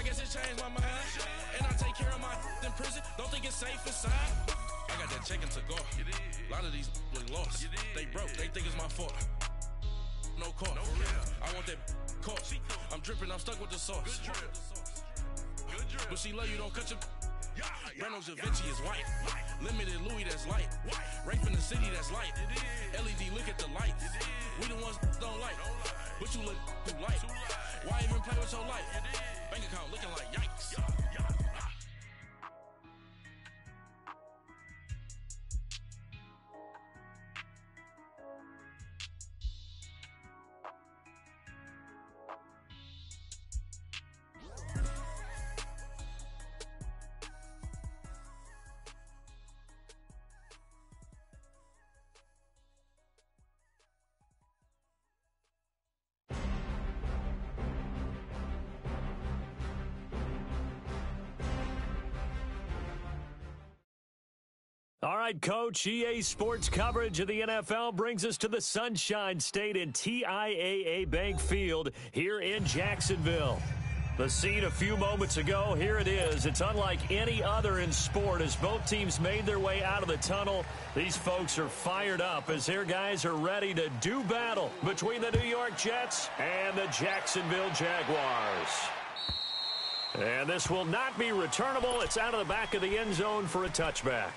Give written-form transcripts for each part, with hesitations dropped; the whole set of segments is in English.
guess it changed my mind. And I take care of my in prison. Don't think it's safe inside. I got that check to go. A lot of these look lost. They broke. They think it's my fault. No call. I want that caught. I'm dripping. I'm stuck with the sauce. But she love you. Don't cut your. Breno Javinci is white. Limited Louis, that's light. Rape in the city, that's light. LED, look at the lights. We the ones don't like. But you look too light. Why even play with your life? Bank account looking like yikes. All right, Coach, EA Sports coverage of the NFL brings us to the Sunshine State in TIAA Bank Field here in Jacksonville. The scene a few moments ago, here it is. It's unlike any other in sport as both teams made their way out of the tunnel. These folks are fired up as their guys are ready to do battle between the New York Jets and the Jacksonville Jaguars. And this will not be returnable. It's out of the back of the end zone for a touchback.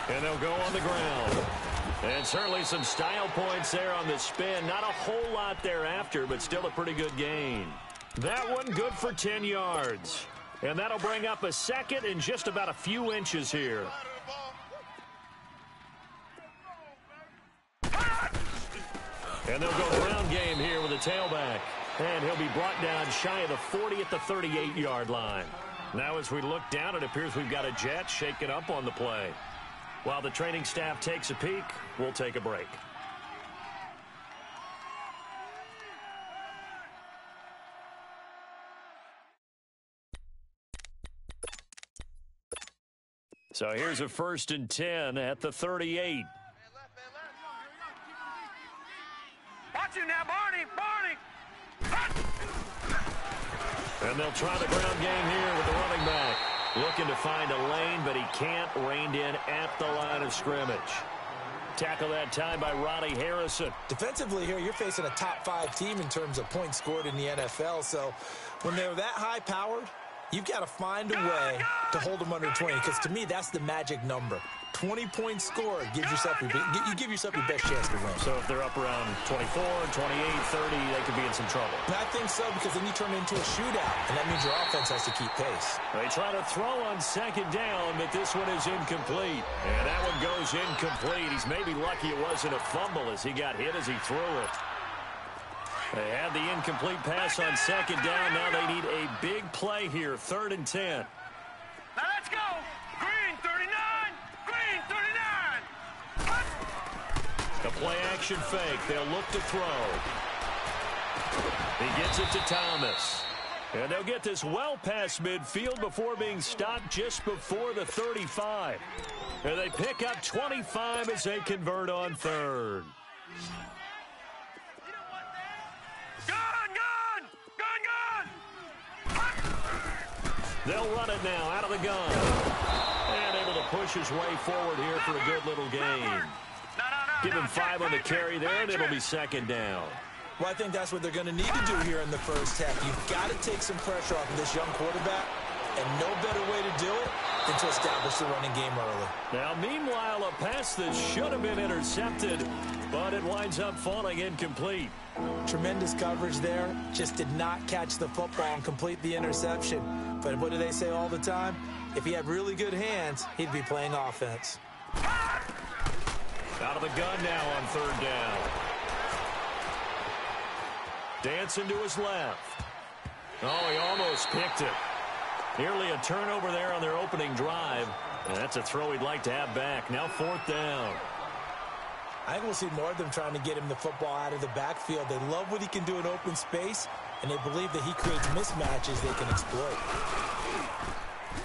And they'll go on the ground. And certainly some style points there on the spin. Not a whole lot thereafter, but still a pretty good gain. That one good for 10 yards. And that'll bring up a second and just about a few inches here. And they'll go ground game here with a tailback. And he'll be brought down shy of the 40 at the 38-yard line. Now as we look down, it appears we've got a Jet shaking up on the play. While the training staff takes a peek, we'll take a break. So here's a 1st and 10 at the 38. Watch you now, Barney! And they'll try the ground game here with the running back. Looking to find a lane, but he can't. Reined in at the line of scrimmage. Tackle that time by Ronnie Harrison. Defensively here, you're facing a top 5 team in terms of points scored in the NFL. So when they're that high-powered, you've got to find a way to hold them under 20. Because to me, that's the magic number. 20 points scored gives yourself you give yourself your best chance to win. So if they're up around 24, 28, 30, they could be in some trouble. And I think so, because then you turn it into a shootout, and that means your offense has to keep pace. They try to throw on 2nd down, but this one is incomplete. And that one goes incomplete. He's maybe lucky it wasn't a fumble as he got hit as he threw it. They had the incomplete pass on 2nd down. Now they need a big play here, 3rd and 10. Now let's go! Green 39! Green 39! The play action fake. They'll look to throw. He gets it to Thomas. And they'll get this well past midfield before being stopped just before the 35. And they pick up 25 as they convert on 3rd. They'll run it now out of the gun. And able to push his way forward here for a good little gain. Give him 5 on the carry there, and it'll be 2nd down. Well, I think that's what they're going to need to do here in the first half. You've got to take some pressure off of this young quarterback, and no better way to do it than to establish the running game early. Now, meanwhile, a pass that should have been intercepted, but it winds up falling incomplete. Tremendous coverage there. Just did not catch the football and complete the interception. But what do they say all the time? If he had really good hands, he'd be playing offense. Out of the gun now on 3rd down. Dancing to his left. Oh, he almost picked it. Nearly a turnover there on their opening drive. And that's a throw he'd like to have back. Now 4th down. I think we'll see more of them trying to get him the football out of the backfield. They love what he can do in open space, and they believe that he creates mismatches they can exploit.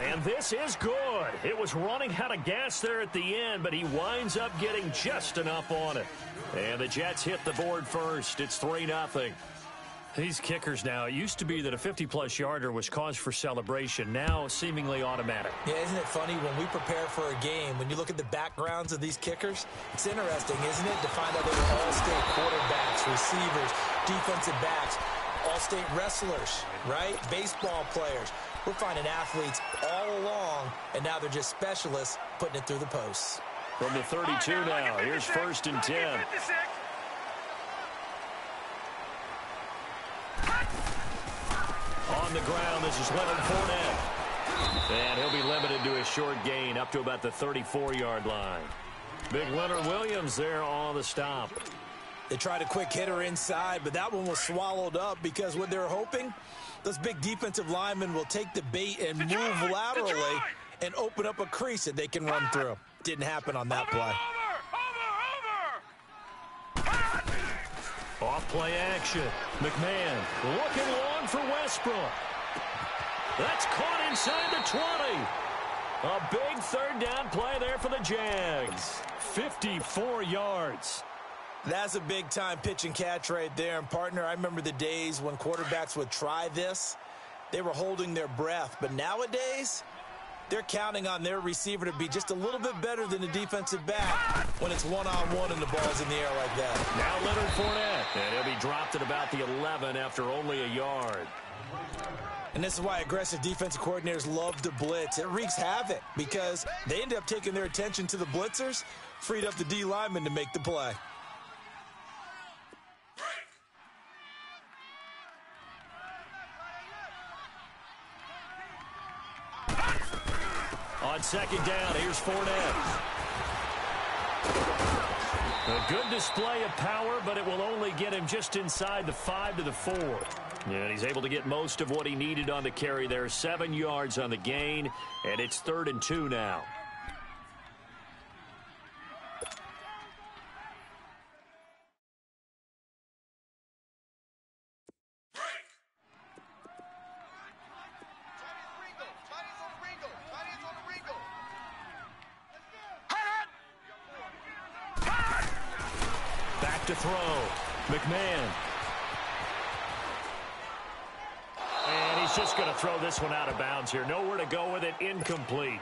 And this is good. It was running out of gas there at the end, but he winds up getting just enough on it. And the Jets hit the board first. It's 3-0. These kickers now, it used to be that a 50-plus yarder was cause for celebration. Now, seemingly automatic. Yeah, isn't it funny when we prepare for a game, when you look at the backgrounds of these kickers, it's interesting, isn't it, to find out they were all-state quarterbacks, receivers, defensive backs, all-state wrestlers, right? Baseball players. We're finding athletes all along, and now they're just specialists putting it through the posts. From the 32 now, here's 1st and 10. On the ground, this is Leonard Fournette. And he'll be limited to a short gain up to about the 34-yard line. Big Leonard Williams there on the stop. They tried a quick hitter inside, but that one was swallowed up because what they were hoping, those big defensive linemen will take the bait and move laterally and open up a crease that they can run through. Didn't happen on that play. Off play action. McMahon looking long for Westbrook. That's caught inside the 20. A big 3rd down play there for the Jags. 54 yards. That's a big-time pitch and catch right there. And, partner, I remember the days when quarterbacks would try this. They were holding their breath. But nowadays, they're counting on their receiver to be just a little bit better than the defensive back when it's one-on-one and the ball's in the air like that. Now Leonard Fournette, and he'll be dropped at about the 11 after only a yard. And this is why aggressive defensive coordinators love to blitz. It wreaks havoc because they end up taking their attention to the blitzers, freed up the D lineman to make the play. On 2nd down, here's Fournette. A good display of power, but it will only get him just inside the 5 to the 4. And he's able to get most of what he needed on the carry there. 7 yards on the gain, and it's 3rd and 2 now. To throw. McMahon. And he's just going to throw this one out of bounds here. Nowhere to go with it. Incomplete.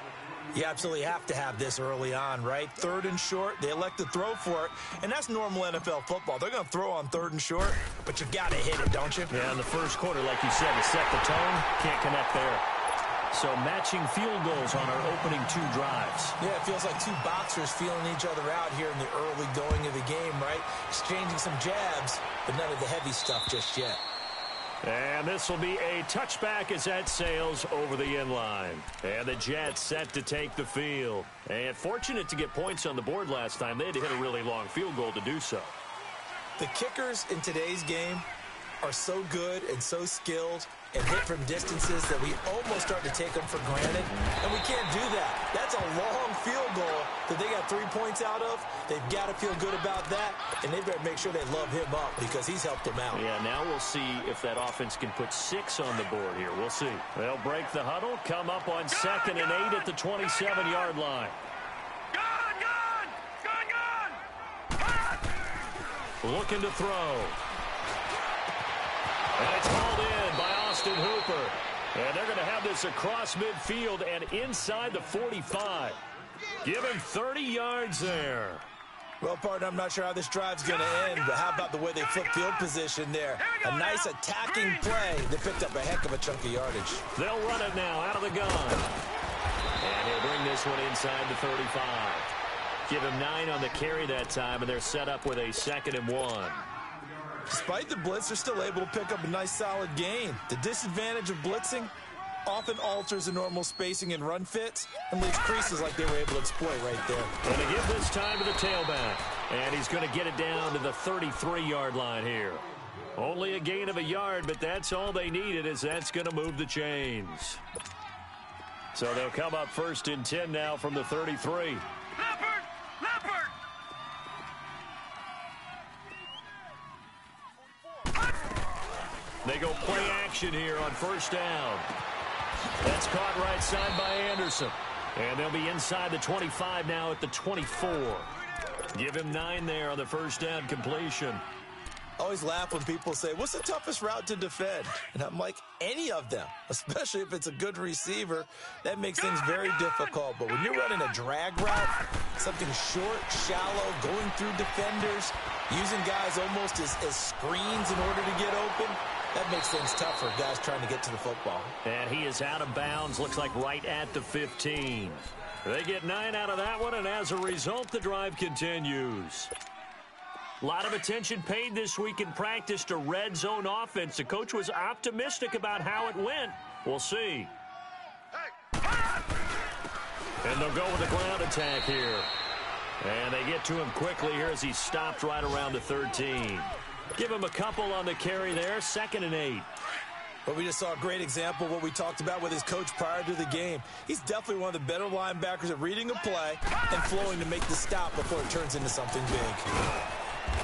You absolutely have to have this early on, right? 3rd and short. They elect to throw for it. And that's normal NFL football. They're going to throw on 3rd and short, but you got to hit it, don't you? Yeah, in the first quarter, like you said, to set the tone, can't connect there. So matching field goals on our opening 2 drives. Yeah, it feels like 2 boxers feeling each other out here in the early going of the game, right? Exchanging some jabs, but none of the heavy stuff just yet. And this will be a touchback as that sails over the end line. And the Jets set to take the field. And fortunate to get points on the board last time. They had to hit a really long field goal to do so. The kickers in today's game are so good and so skilled and hit from distances that we almost start to take them for granted, and we can't do that. That's a long field goal that they got 3 points out of. They've got to feel good about that, and they better make sure they love him up because he's helped them out. Yeah, now we'll see if that offense can put 6 on the board here. We'll see. They'll break the huddle, come up on 2nd and 8 at the 27-yard line. Looking to throw. And it's hauled in by Austin Hooper. And they're going to have this across midfield and inside the 45. Give him 30 yards there. Well, partner, I'm not sure how this drive's going to end, but how about the way they flip field position there? A nice attacking play that picked up a heck of a chunk of yardage. They'll run it now out of the gun. And he'll bring this one inside the 35. Give him 9 on the carry that time, and they're set up with a 2nd and 1. Despite the blitz, they're still able to pick up a nice solid gain. The disadvantage of blitzing often alters the normal spacing and run fits and leaves creases like they were able to exploit right there. And they give this time to the tailback. And he's going to get it down to the 33-yard line here. Only a gain of a yard, but that's all they needed, as that's going to move the chains. So they'll come up 1st and 10 now from the 33. Leopard! Leopard! They go play action here on 1st down. That's caught right side by Anderson. And they'll be inside the 25 now at the 24. Give him 9 there on the 1st down completion. I always laugh when people say, what's the toughest route to defend? And I'm like, any of them, especially if it's a good receiver. That makes things very difficult. But when you're running a drag route, something short, shallow, going through defenders, using guys almost as screens in order to get open, that makes things tough for guys trying to get to the football. And he is out of bounds, looks like right at the 15. They get 9 out of that one, and as a result, the drive continues. A lot of attention paid this week in practice to red zone offense. The coach was optimistic about how it went. We'll see. And they'll go with a ground attack here. And they get to him quickly here as he stopped right around the 13. Give him a couple on the carry there, 2nd and 8. But we just saw a great example of what we talked about with his coach prior to the game. He's definitely one of the better linebackers at reading a play and flowing to make the stop before it turns into something big.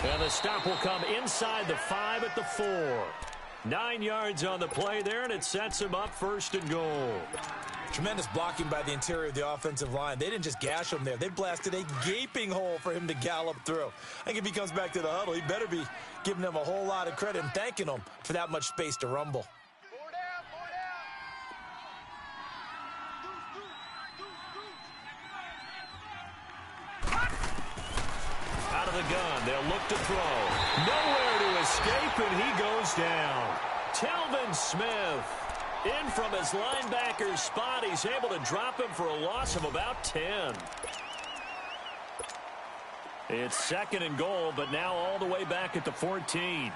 And the stop will come inside the 5 at the 4. 9 yards on the play there, and it sets him up 1st and goal. Tremendous blocking by the interior of the offensive line. They didn't just gash him there. They blasted a gaping hole for him to gallop through. I think if he comes back to the huddle, he better be giving them a whole lot of credit and thanking them for that much space to rumble. Out of the gun, they'll look to throw. Nowhere to escape, and he goes down. Telvin Smith, in from his linebacker's spot. He's able to drop him for a loss of about 10. It's 2nd and goal, but now all the way back at the 14.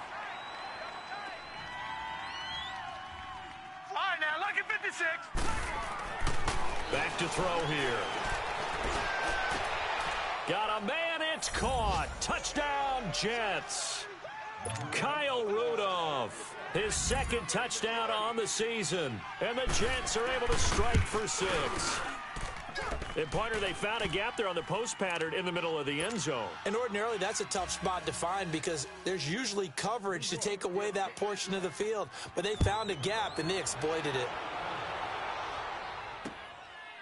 All right, now, look at 56. Back to throw here. Got a man, it's caught. Touchdown, Jets. Kyle Rudolph, his 2nd touchdown on the season. And the Jets are able to strike for 6. And, partner, they found a gap there on the post pattern in the middle of the end zone. And ordinarily, that's a tough spot to find because there's usually coverage to take away that portion of the field. But they found a gap, and they exploited it.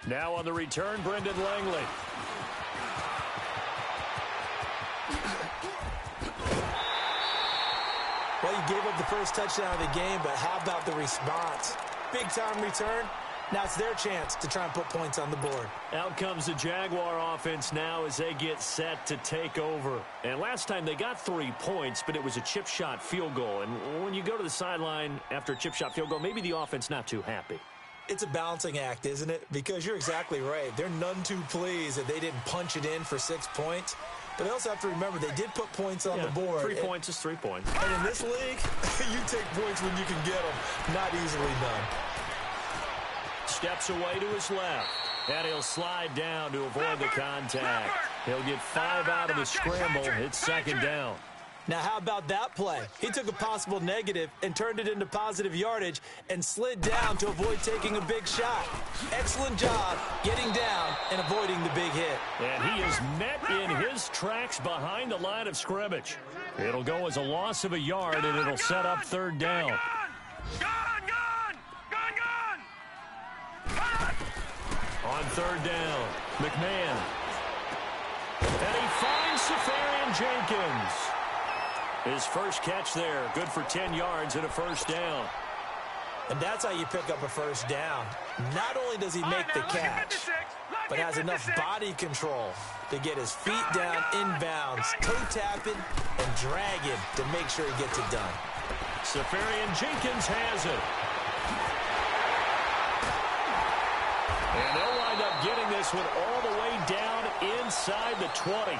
Now on the return, Brendan Langley. Well, you gave up the first touchdown of the game, but how about the response? Big-time return. Now it's their chance to try and put points on the board. Out comes the Jaguar offense now as they get set to take over. And last time they got 3 points, but it was a chip shot field goal. And when you go to the sideline after a chip shot field goal, maybe the offense not too happy. It's a balancing act, isn't it? Because you're exactly right. They're none too pleased that they didn't punch it in for 6 points. But they also have to remember they did put points on the board. 3 points is 3 points. And in this league, you take points when you can get them. Not easily done. Steps away to his left. And he'll slide down to avoid the contact. He'll get 5 out of the scramble. It's 2nd down. Now, how about that play? He took a possible negative and turned it into positive yardage and slid down to avoid taking a big shot. Excellent job getting down and avoiding the big hit. And he is met in his tracks behind the line of scrimmage. It'll go as a loss of a yard, and it'll set up 3rd down. On 3rd down, McMahon. And he finds Safarian Jenkins. His first catch there, good for 10 yards and a 1st down. And that's how you pick up a 1st down. Not only does he make the catch, but has enough body control to get his feet down inbounds, toe tapping, and dragging to make sure he gets it done. Safarian Jenkins has it. And they'll wind up getting this one all the way down inside the 20.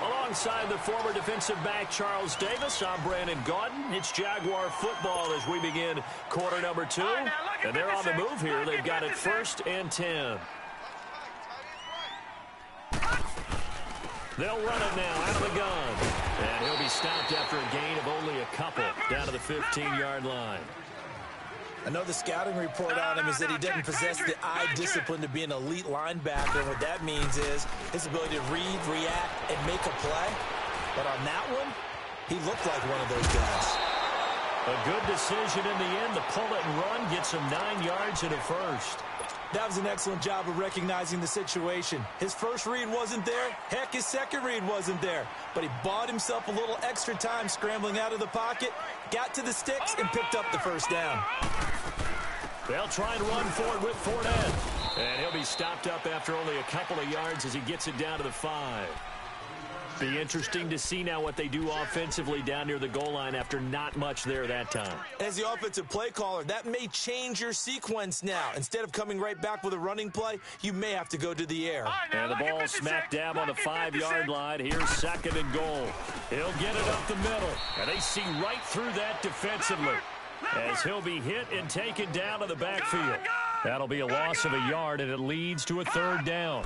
Alongside the former defensive back Charles Davis, I'm Brandon Gaudin. It's Jaguar football as we begin quarter number 2. And they're on the move here. They've got it 1st and 10. They'll run it now out of the gun. And he'll be stopped after a gain of only a couple down to the 15-yard line. I know the scouting report on him is that he doesn't possess the eye discipline to be an elite linebacker. And what that means is his ability to read, react, and make a play. But on that one, he looked like one of those guys. A good decision in the end. The pull it and run gets him 9 yards and a first. That was an excellent job of recognizing the situation. His first read wasn't there. Heck, his second read wasn't there. But he bought himself a little extra time scrambling out of the pocket, got to the sticks, and picked up the first down. They'll try and run for it with Fournette. And he'll be stopped up after only a couple of yards as he gets it down to the 5. Be interesting to see now what they do offensively down near the goal line after not much there that time. As the offensive play caller, that may change your sequence now. Instead of coming right back with a running play, you may have to go to the air. And the ball smack dab on the 5-yard line. Here's second and goal. He'll get it up the middle. And they see right through that defensively as he'll be hit and taken down to the backfield. That'll be a loss of a yard, and it leads to a third down.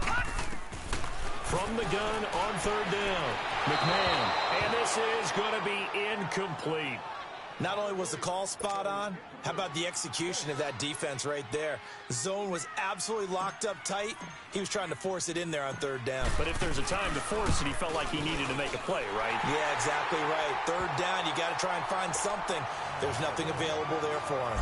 From the gun on third down, McMahon. And this is going to be incomplete. Not only was the call spot on, how about the execution of that defense right there? The zone was absolutely locked up tight. He was trying to force it in there on third down. But if there's a time to force it, he felt like he needed to make a play, right? Yeah, exactly right. Third down, you got to try and find something. There's nothing available there for him.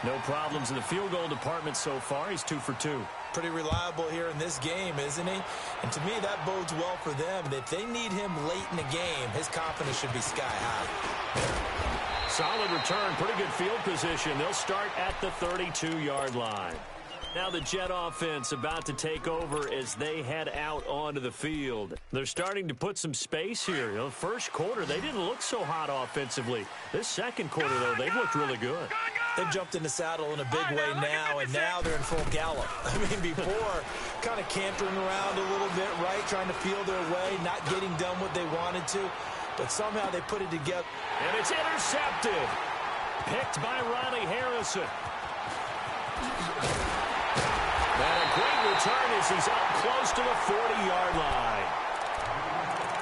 No problems in the field goal department so far. He's 2 for 2. Pretty reliable here in this game, isn't he? And to me, that bodes well for them. If they need him late in the game, his confidence should be sky high. Solid return, pretty good field position. They'll start at the 32-yard line. Now the Jet offense about to take over as they head out onto the field. They're starting to put some space here. You know, the first quarter, they didn't look so hot offensively. This second quarter, though, they've looked really good. They've jumped in the saddle in a big way now, and now they're in full gallop. I mean, before, kind of cantering around a little bit, right, trying to feel their way, not getting done what they wanted to, but somehow they put it together. And it's intercepted. Picked by Ronnie Harrison. And a great return as he's up close to the 40-yard line.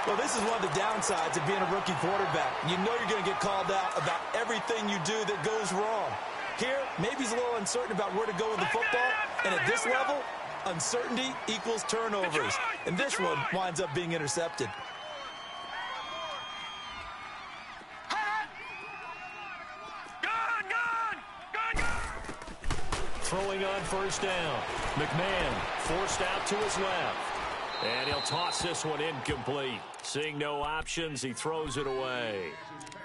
Well, this is one of the downsides of being a rookie quarterback. You know you're going to get called out about everything you do that goes wrong. Here, maybe he's a little uncertain about where to go with the football, and at this level, uncertainty equals turnovers. And this one winds up being intercepted. Throwing on first down. McMahon forced out to his left. And he'll toss this one incomplete. Seeing no options, he throws it away.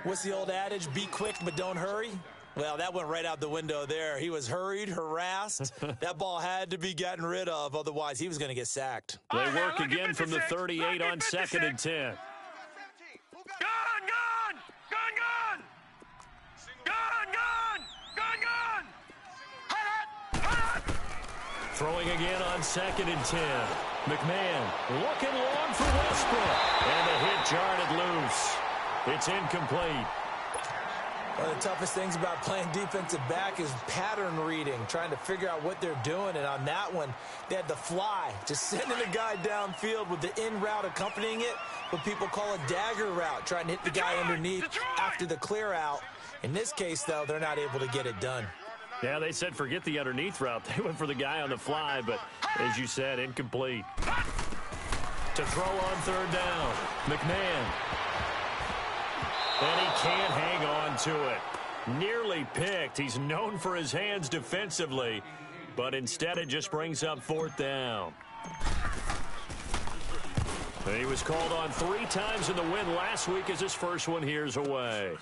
What's the old adage? Be quick, but don't hurry? Well, that went right out the window there. He was hurried, harassed. That ball had to be gotten rid of. Otherwise, he was going to get sacked. They work again from the 38 on 2nd and 10. Throwing again on 2nd and 10. McMahon looking long for Westbrook. And the hit jarred it loose. It's incomplete. One of the toughest things about playing defensive back is pattern reading, trying to figure out what they're doing. And on that one, they had the fly, just sending a guy downfield with the in route accompanying it, what people call a dagger route, trying to hit the guy underneath after the clear out. In this case, though, they're not able to get it done. Yeah, they said forget the underneath route. They went for the guy on the fly, but as you said, incomplete. To throw on third down, McMahon. And he can't hang on to it. Nearly picked. He's known for his hands defensively, but instead it just brings up fourth down. And he was called on 3 times in the win last week as his first one here's away.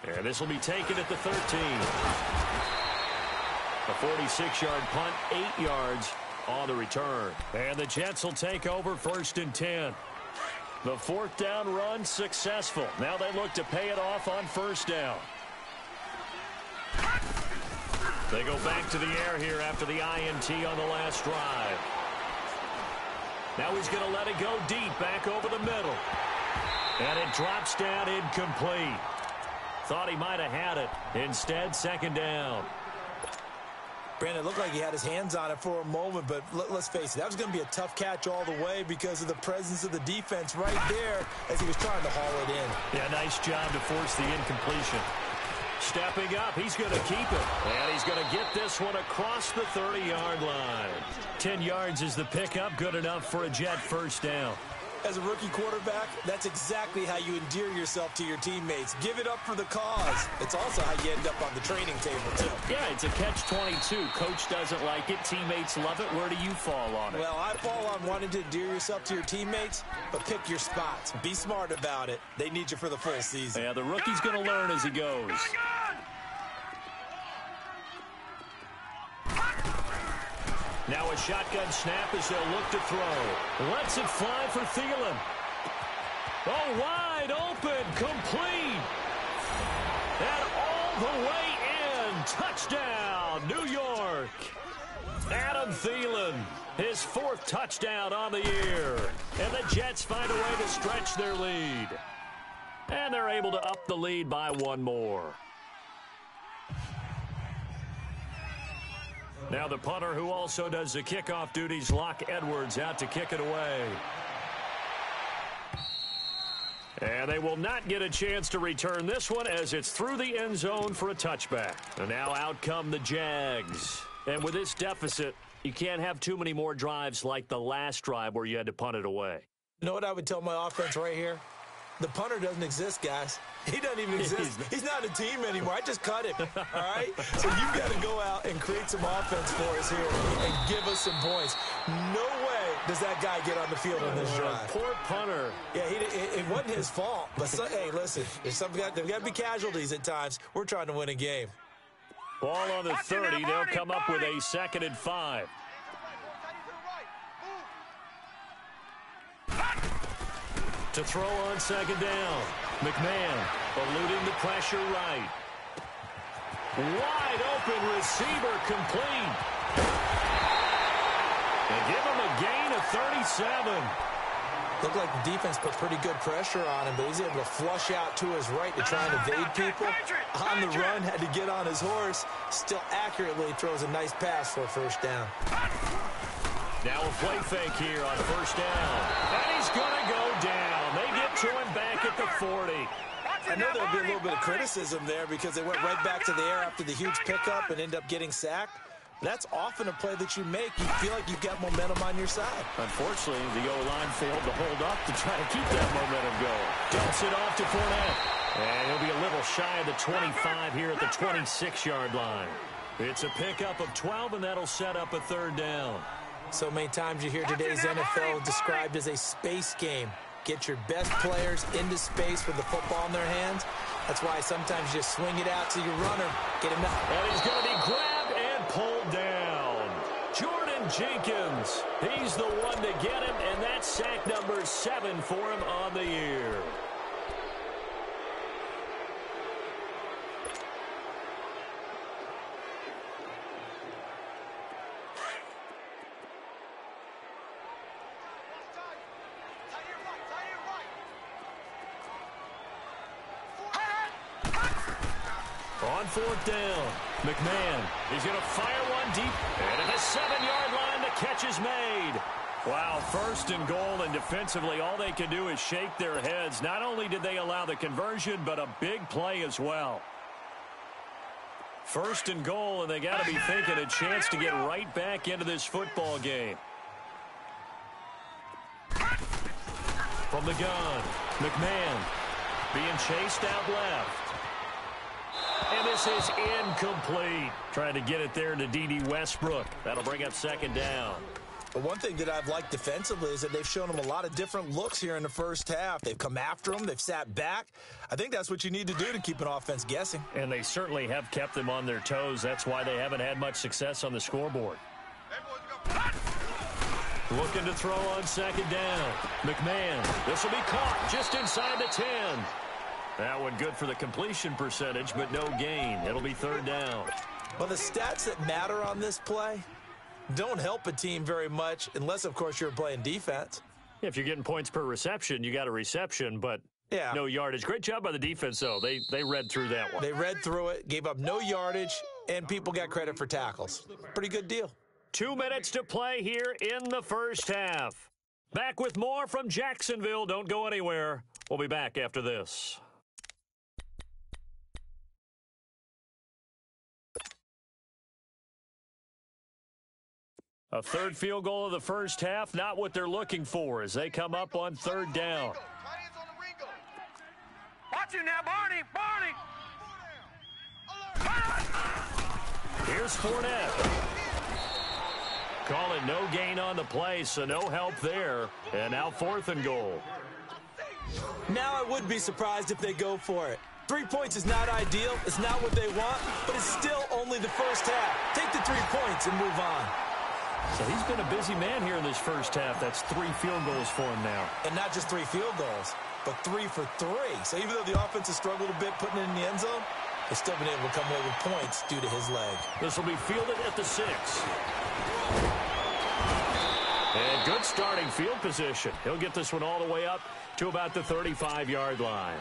And this will be taken at the 13. A 46-yard punt, 8 yards on the return. And the Jets will take over 1st and 10. The fourth down run successful. Now they look to pay it off on first down. They go back to the air here after the INT on the last drive. Now he's going to let it go deep back over the middle. And it drops down incomplete. Thought he might have had it. Instead, second down. Brandon, it looked like he had his hands on it for a moment, but let's face it, that was going to be a tough catch all the way because of the presence of the defense right there as he was trying to haul it in. Yeah, nice job to force the incompletion. Stepping up, he's going to keep it. And he's going to get this one across the 30-yard line. 10 yards is the pickup, good enough for a Jet first down. As a rookie quarterback, that's exactly how you endear yourself to your teammates. Give it up for the cause. It's also how you end up on the training table, too. Yeah, it's a catch-22. Coach doesn't like it. Teammates love it. Where do you fall on it? Well, I fall on wanting to endear yourself to your teammates, but pick your spots. Be smart about it. They need you for the full season. Yeah, the rookie's going to learn as he goes. Now a shotgun snap as they'll look to throw. Lets it fly for Thielen. Oh, wide open, complete. And all the way in. Touchdown, New York. Adam Thielen, his 4th touchdown on the year. And the Jets find a way to stretch their lead. And they're able to up the lead by 1 more. Now the punter who also does the kickoff duties, Locke Edwards, out to kick it away. And they will not get a chance to return this one as it's through the end zone for a touchback. And now out come the Jags. And with this deficit, you can't have too many more drives like the last drive where you had to punt it away. You know what I would tell my offense right here? The punter doesn't exist, guys. He doesn't even exist. He's not a team anymore. I just cut him, all right? So you've got to go out and create some offense for us here and give us some points. No way does that guy get on the field on this drive. Poor punter. Yeah, it wasn't his fault. But, hey, listen, there's got to be casualties at times. We're trying to win a game. Ball on the 30. They'll come up with a 2nd and 5. To throw on 2nd down. McMahon eluding the pressure right. Wide open receiver complete. They give him a gain of 37. Looked like the defense put pretty good pressure on him, but he's able to flush out to his right to try and evade people. On the run, had to get on his horse. Still accurately throws a nice pass for a first down. Now a play fake here on 1st down. And he's going to go down. They get to him back at the 40. I know there'll be a little bit of criticism there because they went right back to the air after the huge pickup and end up getting sacked. That's often a play that you make. You feel like you've got momentum on your side. Unfortunately, the O-line failed to hold up to try to keep that momentum going. Dumps it off to Fournette. And he'll be a little shy of the 25 here at the 26-yard line. It's a pickup of 12, and that'll set up a 3rd down. So many times you hear today's NFL described as a space game. Get your best players into space with the football in their hands. That's why sometimes you just swing it out to your runner. Get him out. And he's going to be grabbed and pulled down. Jordan Jenkins, he's the one to get him, and that's sack number 7 for him on the year. On 4th down, McMahon, he's going to fire one deep, and at the 7-yard line, the catch is made. Wow, 1st and goal, and defensively, all they can do is shake their heads. Not only did they allow the conversion, but a big play as well. 1st and goal, and they got to be thinking a chance to get right back into this football game. From the gun, McMahon being chased out left. And this is incomplete. Trying to get it there to D.D. Westbrook. That'll bring up 2nd down. But one thing that I've liked defensively is that they've shown them a lot of different looks here in the first half. They've come after them. They've sat back. I think that's what you need to do to keep an offense guessing. And they certainly have kept them on their toes. That's why they haven't had much success on the scoreboard. Looking to throw on 2nd down. McMahon. This will be caught just inside the 10. That one good for the completion percentage, but no gain. It'll be 3rd down. Well, the stats that matter on this play don't help a team very much unless, of course, you're playing defense. If you're getting points per reception, you got a reception, but no yardage. Great job by the defense, though. They read through that one. They read through it, gave up no yardage, and people got credit for tackles. Pretty good deal. 2 minutes to play here in the first half. Back with more from Jacksonville. Don't go anywhere. We'll be back after this. A third field goal of the first half, not what they're looking for as they come up on third down. Watch him now, Barney! Here's Fournette. Calling no gain on the play, so no help there. And now 4th and goal. Now I would be surprised if they go for it. 3 points is not ideal. It's not what they want, but it's still only the first half. Take the 3 points and move on. So he's been a busy man here in this first half. That's 3 field goals for him now. And not just 3 field goals, but 3 for 3. So even though the offense has struggled a bit putting it in the end zone, they've still been able to come away with points due to his leg. This will be fielded at the 6. And good starting field position. He'll get this one all the way up to about the 35-yard line.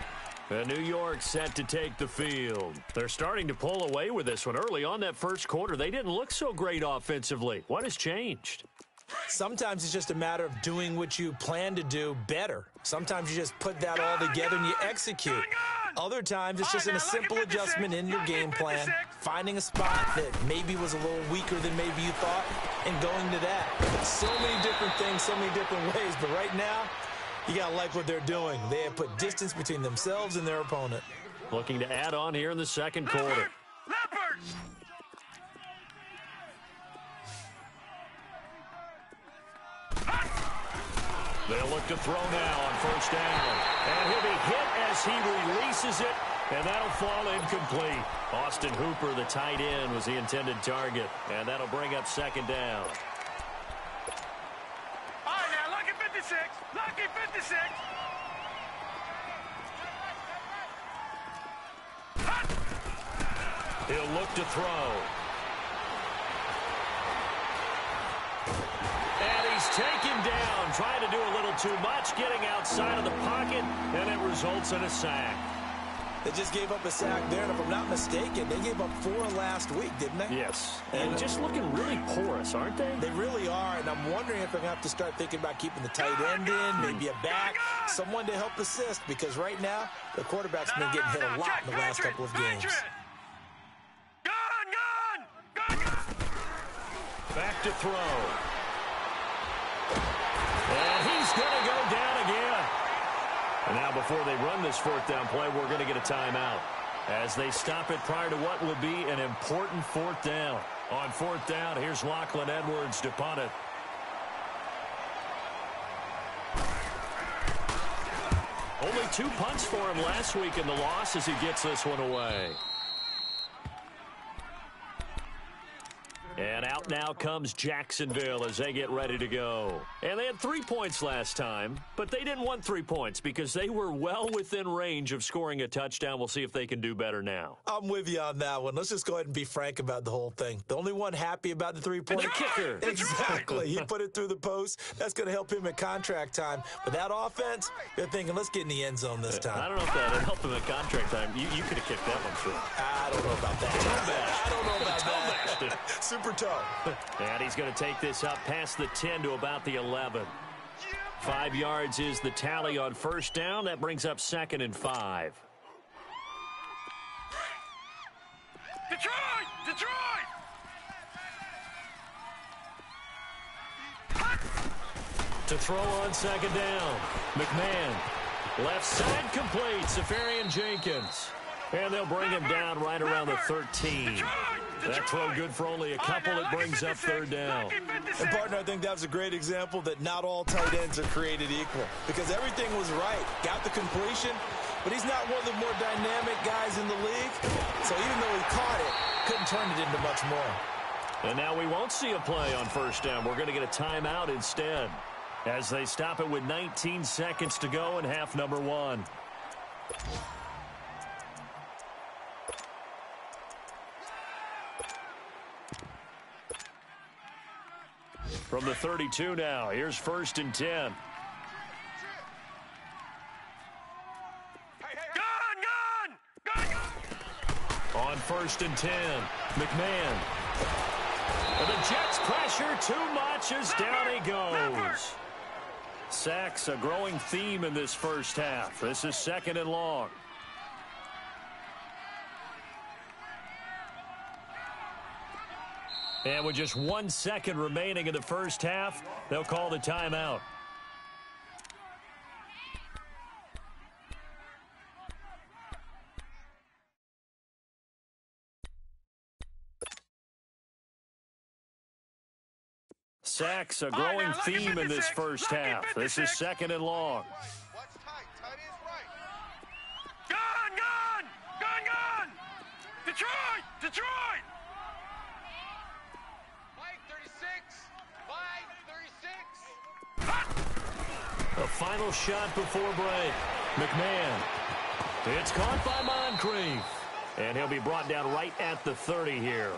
And New York set to take the field. They're starting to pull away with this one. Early on that first quarter, they didn't look so great offensively. What has changed? Sometimes it's just a matter of doing what you plan to do better. Sometimes you just put that all together and you execute. Other times it's just a simple adjustment in your game plan, finding a spot that maybe was a little weaker than maybe you thought, and going to that. So many different things, so many different ways, but right now, you got to like what they're doing. They have put distance between themselves and their opponent. Looking to add on here in the second quarter. Leopard! They'll look to throw now on first down. And he'll be hit as he releases it, and that'll fall incomplete. Austin Hooper, the tight end, was the intended target, and that'll bring up second down. All right, now, lucky 56. Lucky 56. He'll look to throw. And he's taken down, trying to do a little too much, getting outside of the pocket, and it results in a sack. They just gave up a sack there, and if I'm not mistaken, they gave up 4 last week, didn't they? Yes. And just looking really porous, aren't they? They really are, and I'm wondering if they're going to have to start thinking about keeping the tight end in, maybe a back, someone to help assist, because right now, the quarterback's been getting hit a lot in the last couple of games. Back to throw. And he's going to go down again. And now before they run this 4th down play, we're going to get a timeout as they stop it prior to what will be an important 4th down. On 4th down, here's Lachlan Edwards to punt it. Only 2 punts for him last week in the loss as he gets this one away. And out now comes Jacksonville as they get ready to go. And they had 3 points last time, but they didn't want 3 points because they were well within range of scoring a touchdown. We'll see if they can do better now. I'm with you on that one. Let's just go ahead and be frank about the whole thing. The only one happy about the 3-point kicker. Exactly. He put it through the post. That's going to help him at contract time. But that offense, they're thinking, let's get in the end zone this time. I don't know if that would help him at contract time. You could have kicked that one through. I don't know about that. I don't know about that. Super toe. And he's going to take this up past the 10 to about the 11. 5 yards is the tally on first down. That brings up 2nd and 5. Detroit! To throw on 2nd down. McMahon. Left side complete. Safarian Jenkins. And they'll bring him down right around the 13. That throw good for only a couple. It brings up 3rd down. And, partner, I think that was a great example that not all tight ends are created equal because everything was right. Got the completion, but he's not one of the more dynamic guys in the league. So even though he caught it, couldn't turn it into much more. And now we won't see a play on first down. We're going to get a timeout instead as they stop it with 19 seconds to go in half number 1. From the 32 now, here's 1st and 10. On 1st and 10, McMahon. And the Jets pressure too much as down he goes. Sacks a growing theme in this first half. This is 2nd and long. And with just 1 second remaining in the first half, they'll call the timeout. Sacks, a growing theme in this first half. This is 2nd and long. Gun! Detroit! Mike 36! The final shot before break. McMahon. It's caught by Moncrief. And he'll be brought down right at the 30 here.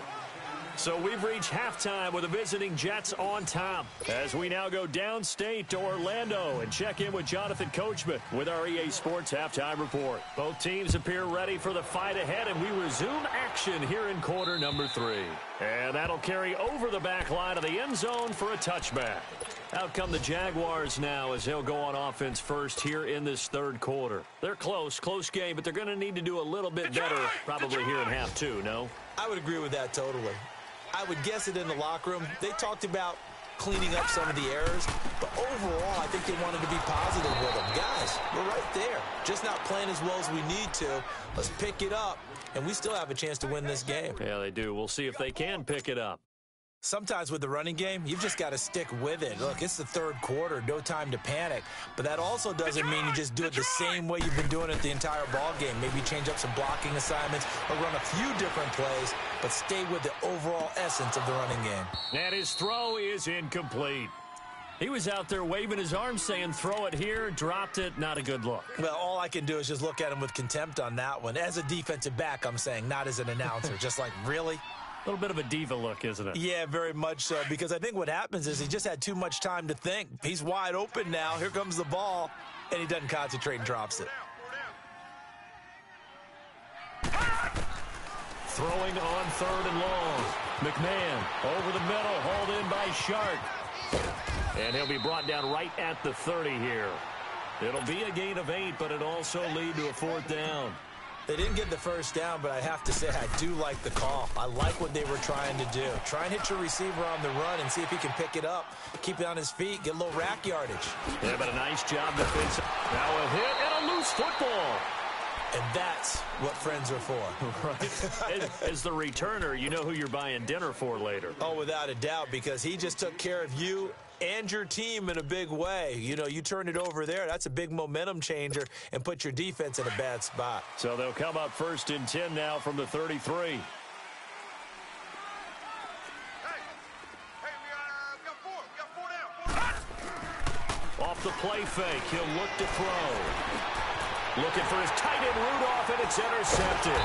So we've reached halftime with the visiting Jets on top as we now go downstate to Orlando and check in with Jonathan Coachman with our EA Sports Halftime Report. Both teams appear ready for the fight ahead, and we resume action here in quarter number 3. And that'll carry over the back line of the end zone for a touchback. Out come the Jaguars now as they'll go on offense first here in this third quarter. They're close game, but they're going to need to do a little bit better probably here in half 2, no? I would agree with that totally. I would guess it in the locker room. They talked about cleaning up some of the errors, but overall, I think they wanted to be positive with them. Guys, we're right there. Just not playing as well as we need to. Let's pick it up, and we still have a chance to win this game. Yeah, they do. We'll see if they can pick it up. Sometimes with the running game, you've just got to stick with it. Look, it's the third quarter, no time to panic. But that also doesn't mean you just do it the same way you've been doing it the entire ball game. Maybe change up some blocking assignments or run a few different plays, but stay with the overall essence of the running game. And his throw is incomplete. He was out there waving his arms saying, throw it here, dropped it, not a good look. Well, all I can do is just look at him with contempt on that one. As a defensive back, I'm saying, not as an announcer. Just like, really? A little bit of a diva look, isn't it? Yeah, very much so, because I think what happens is he just had too much time to think. He's wide open now. Here comes the ball, and he doesn't concentrate and drops it. Throwing on 3rd and long. McMahon over the middle, hauled in by Shark. And he'll be brought down right at the 30 here. It'll be a gain of 8, but it'll also lead to a 4th down. They didn't get the first down, but I have to say I do like the call. I like what they were trying to do. Try and hit your receiver on the run and see if he can pick it up, keep it on his feet, get a little rack yardage. Yeah, but a nice job defensive. Now a hit and a loose football. And that's what friends are for. Right. As the returner, you know who you're buying dinner for later. Oh, without a doubt, because he just took care of you and your team in a big way. You know, you turn it over there, that's a big momentum changer and put your defense in a bad spot. So they'll come up 1st and 10 now from the 33. Hey, we got 4. We got 4 down. Off the play fake, he'll look to throw. Looking for his tight end Rudolph, and it's intercepted.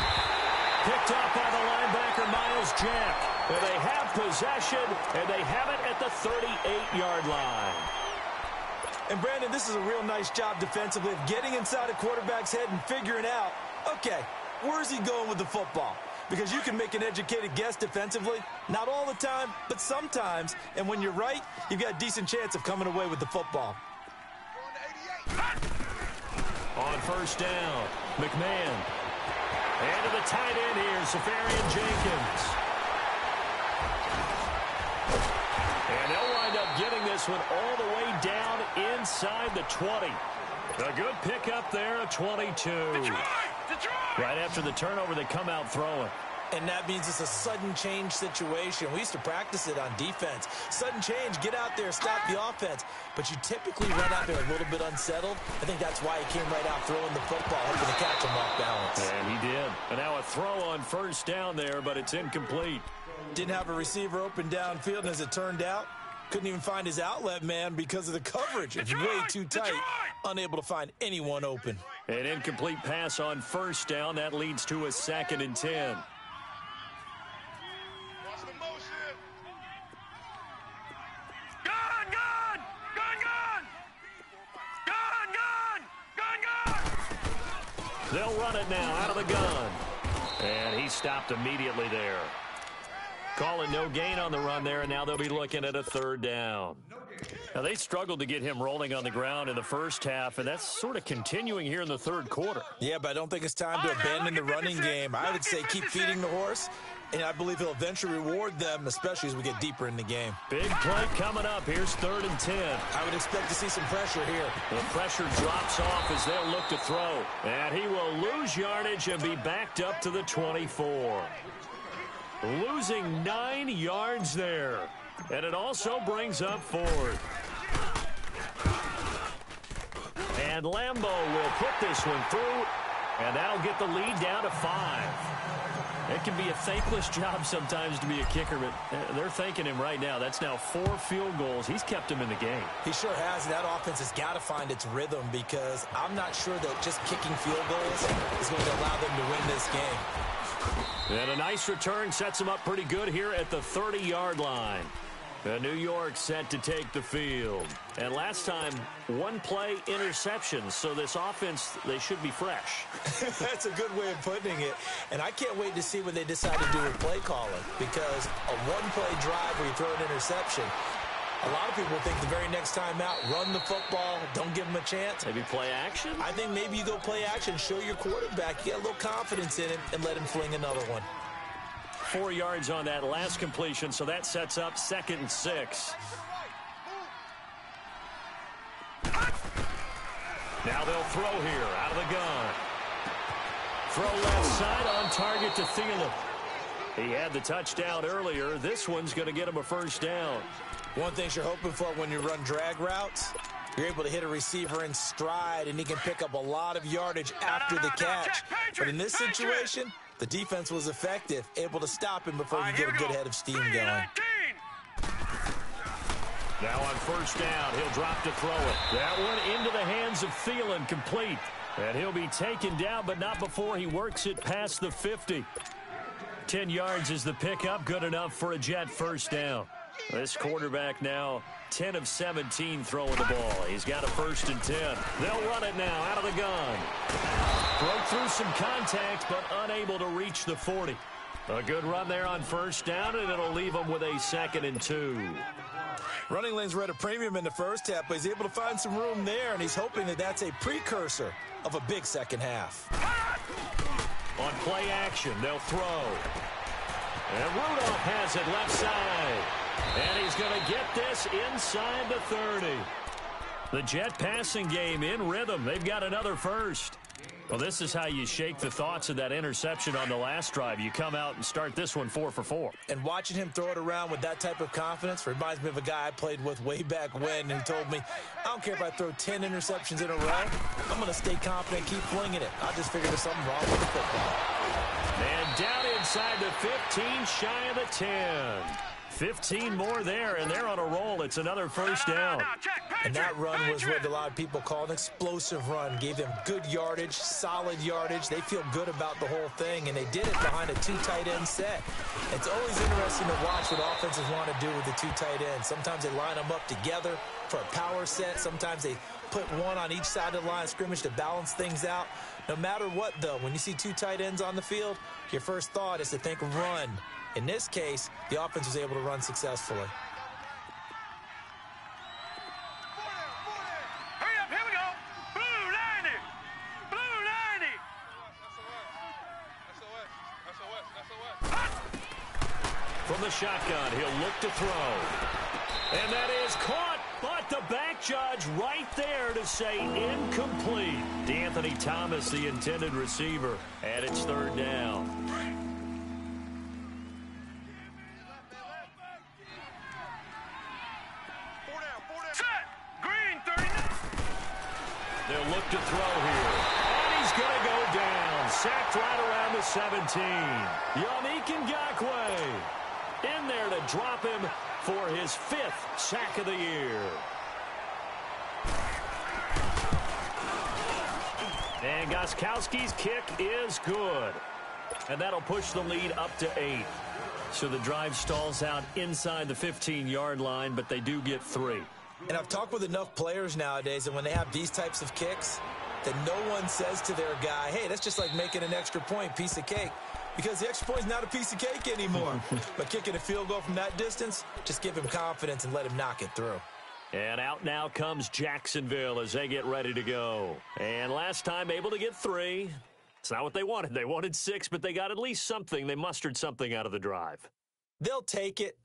Picked up by the linebacker Miles Jack. And they have possession, and they have it at the 38-yard line. And, Brandon, this is a real nice job defensively of getting inside a quarterback's head and figuring out, okay, where's he going with the football? Because you can make an educated guess defensively. Not all the time, but sometimes. And when you're right, you've got a decent chance of coming away with the football. On 1st down, McMahon. And to the tight end here, Safarian Jenkins. And they'll wind up getting this one all the way down inside the 20. A good pickup there, a 22. Detroit! Right after the turnover, they come out throwing. And that means it's a sudden change situation. We used to practice it on defense. Sudden change, get out there, stop the offense. But you typically run out there a little bit unsettled. I think that's why he came right out throwing the football, hoping to catch him off balance. And he did. And now a throw on 1st down there, but it's incomplete. Didn't have a receiver open downfield, and as it turned out, couldn't even find his outlet man because of the coverage. It's way too tight, unable to find anyone open. An incomplete pass on 1st down. That leads to a 2nd and 10. They'll run it now out of the gun. And he stopped immediately there. Calling no gain on the run there, and now they'll be looking at a 3rd down. Now, they struggled to get him rolling on the ground in the first half, and that's sort of continuing here in the 3rd quarter. Yeah, but I don't think it's time to abandon the running game. I would say keep feeding the horse And I believe he'll eventually reward them, especially as we get deeper in the game. Big play coming up. Here's 3rd and 10. I would expect to see some pressure here. The pressure drops off as they'll look to throw. And he will lose yardage and be backed up to the 24. Losing 9 yards there. And it also brings up 4th. And Lambo will put this one through. And that'll get the lead down to 5. It can be a thankless job sometimes to be a kicker, but they're thanking him right now. That's now 4 field goals. He's kept him in the game. He sure has. That offense has got to find its rhythm because I'm not sure that just kicking field goals is going to allow them to win this game. And a nice return sets him up pretty good here at the 30-yard line. New York set to take the field. And last time, 1-play interception. So this offense, they should be fresh. That's a good way of putting it. And I can't wait to see what they decide to do with play calling. Because a 1-play drive where you throw an interception, a lot of people think the very next time out, run the football, don't give them a chance. Maybe play action? I think maybe you go play action, show your quarterback, you get a little confidence in him, and let him fling another one. 4 yards on that last completion, so that sets up 2nd and 6. Now they'll throw here out of the gun. Throw left side on target to Thielen. He had the touchdown earlier. This one's going to get him a 1st down. One thing you're hoping for when you run drag routes, you're able to hit a receiver in stride, and he can pick up a lot of yardage after the catch. But in this situation, the defense was effective, able to stop him before he get a good head of steam going. Now on 1st down, he'll drop to throw it. That one into the hands of Thielen, complete. And he'll be taken down, but not before he works it past the 50. 10 yards is the pickup, good enough for a Jet 1st down. This quarterback now 10 of 17 throwing the ball. He's got a 1st and 10. They'll run it now out of the gun. Broke through some contact, but unable to reach the 40. A good run there on 1st down, and it'll leave him with a 2nd and 2. Running lanes were at a premium in the first half, but he's able to find some room there, and he's hoping that that's a precursor of a big second half. On play action, they'll throw. And Rudolph has it left side. And he's going to get this inside the 30. The Jet passing game in rhythm. They've got another 1st. Well, this is how you shake the thoughts of that interception on the last drive. You come out and start this one 4 for 4. And watching him throw it around with that type of confidence reminds me of a guy I played with way back when who told me, I don't care if I throw 10 interceptions in a row. I'm going to stay confident, keep flinging it. I just figured there's something wrong with the football. And down inside the 15, shy of the 10. 15 more there, and they're on a roll. It's another 1st down. And that run was what a lot of people call an explosive run. Gave them good yardage, solid yardage. They feel good about the whole thing, and they did it behind a 2 tight end set. It's always interesting to watch what offenses want to do with the 2 tight ends. Sometimes they line them up together for a power set. Sometimes they put one on each side of the line of scrimmage to balance things out. No matter what, though, when you see 2 tight ends on the field, your first thought is to think run. In this case, the offense was able to run successfully. Hurry up, here we go. Blue 90. Blue 90. From the shotgun, he'll look to throw. And that is caught, but the back judge right there to say incomplete. D'Anthony Thomas, the intended receiver, and it's 3rd down. They'll look to throw here. And he's going to go down. Sacked right around the 17. Yannick Ngakoue in there to drop him for his 5th sack of the year. And Gostkowski's kick is good. And that'll push the lead up to 8. So the drive stalls out inside the 15-yard line, but they do get 3. And I've talked with enough players nowadays, and when they have these types of kicks, that no one says to their guy, hey, that's just like making an extra point, piece of cake. Because the extra point is not a piece of cake anymore. But kicking a field goal from that distance, just give him confidence and let him knock it through. And out now comes Jacksonville as they get ready to go. And last time able to get 3. It's not what they wanted. They wanted 6, but they got at least something. They mustered something out of the drive. They'll take it.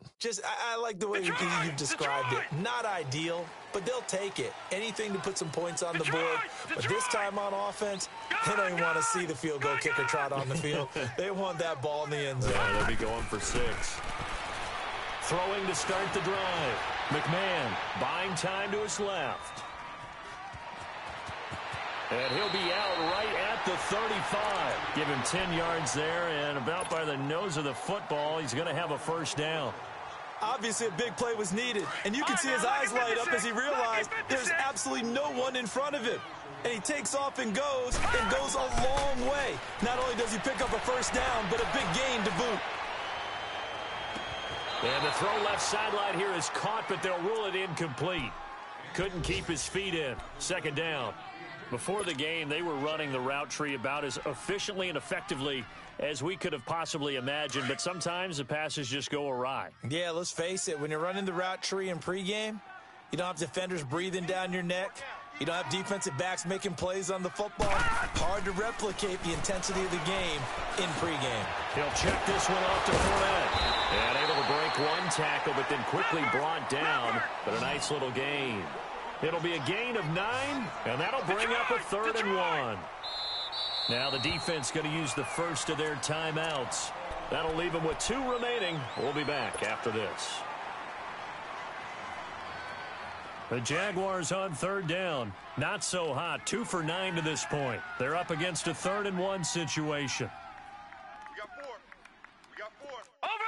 I like the way you've described it. Not ideal, but they'll take it. Anything to put some points on the board. But this time on offense, they don't even want to see the field goal kicker trot on the field. They want that ball in the end zone. Yeah, they'll be going for 6. Throwing to start the drive. McMahon buying time to his left. And he'll be out right at the 35. Give him 10 yards there, and about by the nose of the football, he's going to have a first down. Obviously, a big play was needed, and you can see his eyes light up as he realized there's absolutely no one in front of him. And he takes off and goes a long way. Not only does he pick up a first down, but a big gain to boot. And the throw left sideline here is caught, but they'll rule it incomplete. Couldn't keep his feet in. Second down. Before the game, they were running the route tree about as efficiently and effectively as we could have possibly imagined, but sometimes the passes just go awry. Yeah, let's face it. When you're running the route tree in pregame, you don't have defenders breathing down your neck. You don't have defensive backs making plays on the football. Hard to replicate the intensity of the game in pregame. He'll check this one off to Fournette. And able to break one tackle, but then quickly brought down. But a nice little gain. It'll be a gain of 9, and that'll bring up a 3rd and 1. Now the defense going to use the first of their timeouts. That'll leave them with 2 remaining. We'll be back after this. The Jaguars on 3rd down. Not so hot. 2 for 9 to this point. They're up against a 3rd and 1 situation. We got 4. We got 4. Over!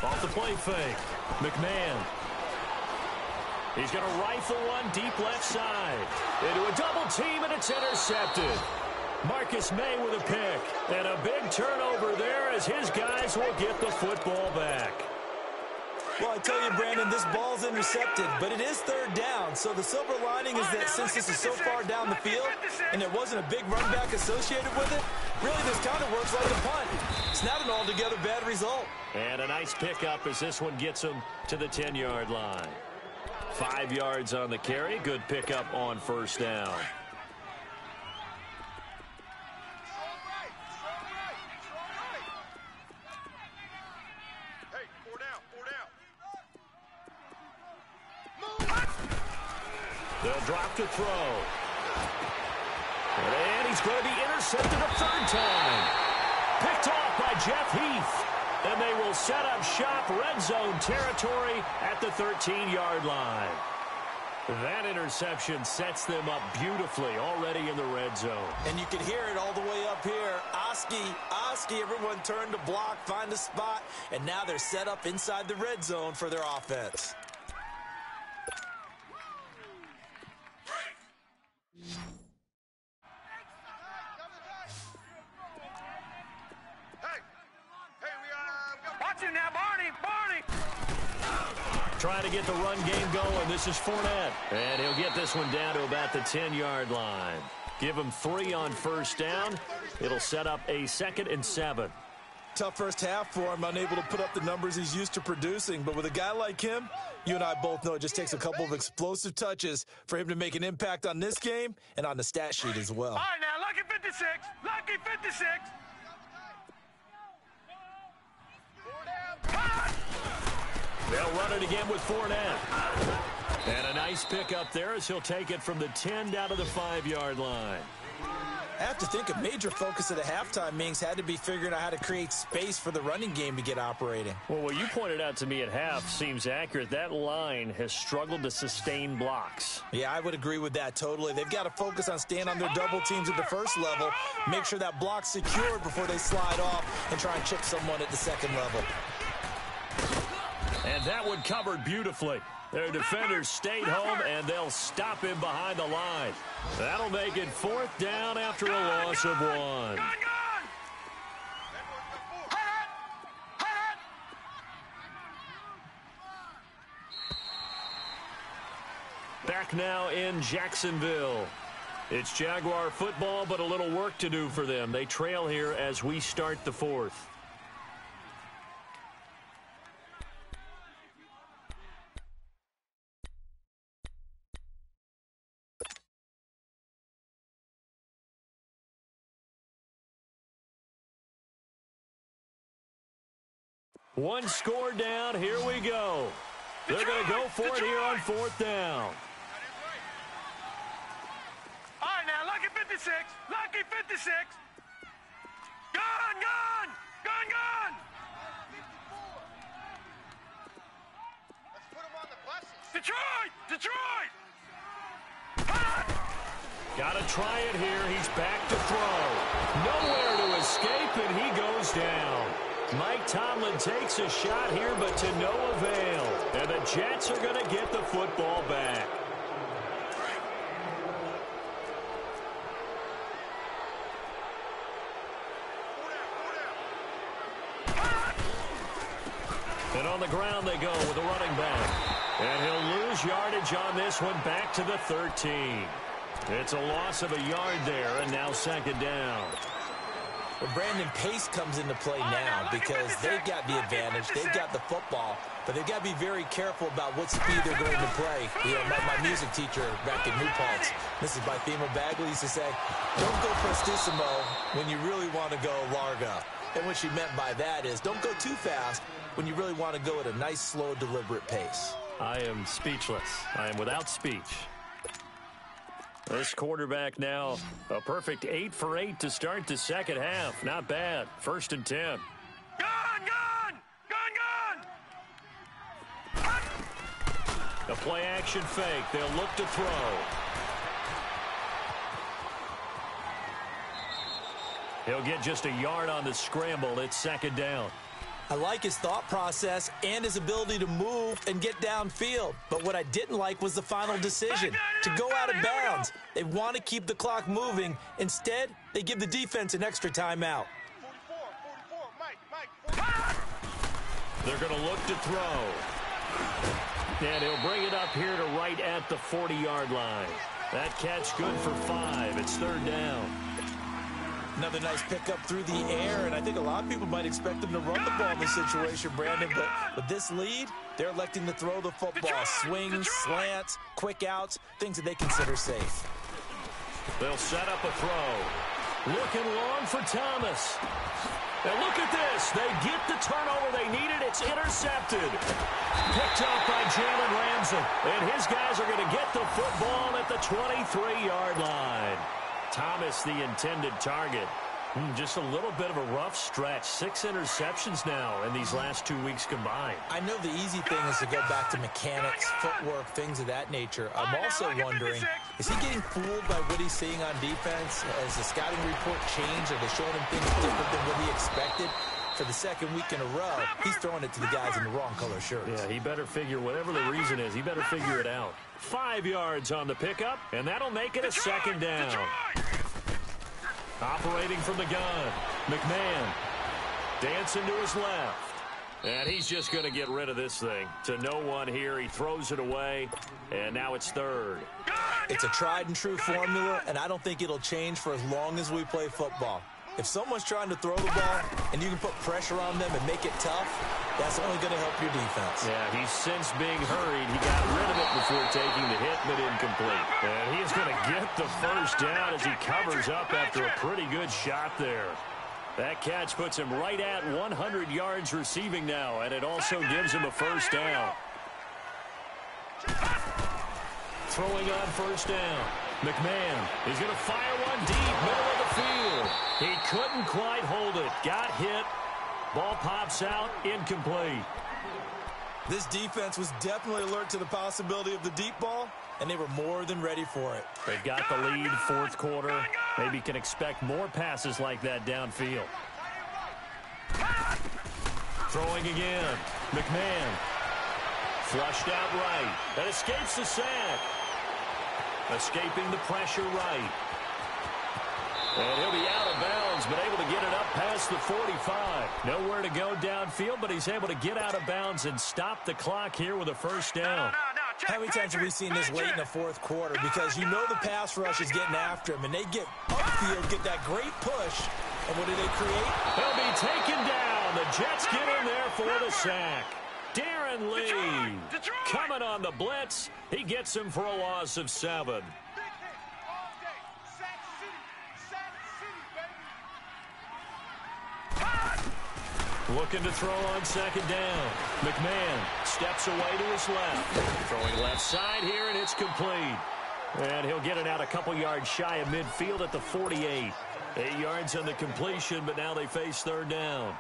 Off the play fake. McMahon. He's going to rifle one deep left side. Into a double team, and it's intercepted. Marcus May with a pick. And a big turnover there as his guys will get the football back. Well, I tell you, Brandon, this ball's intercepted, but it is 3rd down. So the silver lining is that since this is so far down the field and there wasn't a big run back associated with it, really this kind of works like a punt. It's not an altogether bad result. And a nice pickup as this one gets him to the 10-yard line. 5 yards on the carry. Good pickup on first down. They'll drop to throw. And he's going to be intercepted a 3rd time. Picked off by Jeff Heath. And they will set up shop, red zone territory at the 13-yard line. That interception sets them up beautifully already in the red zone. And you can hear it all the way up here. Oski, everyone turned to block, find a spot, and now they're set up inside the red zone for their offense. Watch him now, Barney! Trying to get the run game going. This is Fournette. And he'll get this one down to about the 10-yard line. Give him 3 on first down. It'll set up a 2nd and 7. Tough first half for him, unable to put up the numbers he's used to producing. But with a guy like him, you and I both know it just takes a couple of explosive touches for him to make an impact on this game and on the stat sheet as well. All right, now, lucky 56. Lucky 56. They'll run it again with Fournette. And a nice pickup there as he'll take it from the 10 down to the 5-yard line. I have to think a major focus of the halftime meetings had to be figuring out how to create space for the running game to get operating. Well, what you pointed out to me at half seems accurate. That line has struggled to sustain blocks. Yeah, I would agree with that totally. They've got to focus on staying on their double teams at the first level, make sure that block's secured before they slide off and try and chip someone at the second level. And that one covered beautifully. Their defenders stayed home, and they'll stop him behind the line. That'll make it 4th down after a loss of 1. Back now in Jacksonville. It's Jaguar football, but a little work to do for them. They trail here as we start the 4th. One score down. Here we go. They're going to go for it here on 4th down. All right, now, lucky 56. Lucky 56. Gun, gun. Gun, gun. Let's put them on the buses. Detroit. Detroit. Got to try it here. He's back to throw. Nowhere to escape, and he goes down. Mike Tomlin takes a shot here, but to no avail. And the Jets are going to get the football back. And on the ground they go with a running back. And he'll lose yardage on this one, back to the 13. It's a loss of a yard there, and now 2nd down. Well, Brandon, pace comes into play now because they've got the advantage. They've got the football, but they've got to be very careful about what speed they're going to play. You know, my music teacher back in New Paltz, Mrs. Bythema Bagley, used to say, don't go prestissimo when you really want to go largo. And what she meant by that is don't go too fast when you really want to go at a nice, slow, deliberate pace. I am speechless. I am without speech. This quarterback now, a perfect 8 for 8 to start the 2nd half. Not bad. 1st and 10. Gun, gun. Gun, gun. A play-action fake. They'll look to throw. He'll get just a yard on the scramble. It's 2nd down. I like his thought process and his ability to move and get downfield. But what I didn't like was the final decision, to go out of bounds. They want to keep the clock moving. Instead, they give the defense an extra timeout. 44, Mike. They're going to look to throw. And he'll bring it up here to right at the 40-yard line. That catch good for 5. It's 3rd down. Another nice pickup through the air, and I think a lot of people might expect them to run the ball in this situation, Brandon, but with this lead, they're electing to throw the football. Swings, slants, quick outs, things that they consider safe. They'll set up a throw. Looking long for Thomas. And look at this. They get the turnover they needed. It's intercepted. Picked up by Jalen Ramsey. And his guys are going to get the football at the 23-yard line. Thomas, the intended target. Just a little bit of a rough stretch. 6 interceptions now in these last 2 weeks combined. I know the easy thing is to go back to mechanics, footwork, things of that nature. I'm also wondering, is he getting fooled by what he's seeing on defense? Has the scouting report changed? Are they showing him things different than what he expected? For the 2nd week in a row, he's throwing it to the guys in the wrong color shirts. Yeah, he better figure, whatever the reason is, he better figure it out. 5 yards on the pickup, and that'll make it a 2nd down. Operating from the gun, McMahon dancing to his left. And he's just going to get rid of this thing. To no one here, he throws it away, and now it's 3rd. It's a tried and true formula, and I don't think it'll change for as long as we play football. If someone's trying to throw the ball and you can put pressure on them and make it tough, that's only going to help your defense. Yeah, he's since being hurried. He got rid of it before taking the hit, but incomplete. And he is going to get the 1st down as he covers up after a pretty good shot there. That catch puts him right at 100 yards receiving now, and it also gives him a 1st down. Throwing on 1st down. McMahon is going to fire one deep, middle of the field. He couldn't quite hold it. Got hit. Ball pops out, incomplete. This defense was definitely alert to the possibility of the deep ball, and they were more than ready for it. They've got the lead, 4th quarter. Maybe can expect more passes like that downfield. Throwing again. McMahon. Flushed out right. That escapes the sack. Escaping the pressure right. And he'll be out of bounds, but able to get it up past the 45. Nowhere to go downfield, but he's able to get out of bounds and stop the clock here with a 1st down. How many times have we seen this late in the 4th quarter? Because you know the pass rush is getting after him, and they get upfield, get that great push, and what do they create? He'll be taken down. The Jets get in there for the sack. Darren Lee coming on the blitz. He gets him for a loss of 7. Looking to throw on second down. McMahon steps away to his left. Throwing left side here, and it's complete. And he'll get it out a couple yards shy of midfield at the 48. 8 yards on the completion, but now they face third down.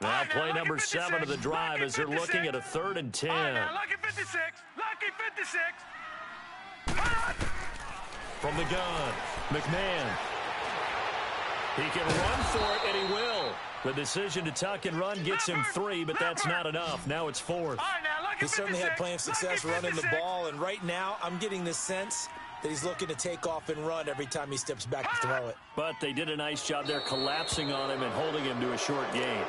Now play number 7 of the drive as they're looking at a 3rd and 10. Lucky 56. Lucky 56. From the gun, McMahon. He can run for it, and he will. The decision to tuck and run gets him 3, but that's not enough. Now it's 4th. He certainly had plenty of success running the ball, and right now I'm getting the sense that he's looking to take off and run every time he steps back to throw it. But they did a nice job there collapsing on him and holding him to a short gain.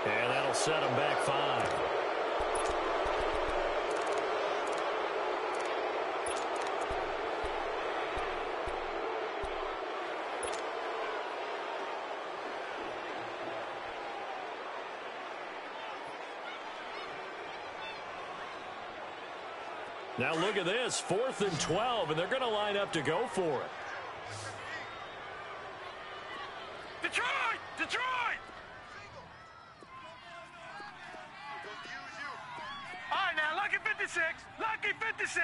And that'll set him back 5. Now look at this, 4th and 12, and they're going to line up to go for it. Detroit! Detroit! All right, now, lucky 56. Lucky 56.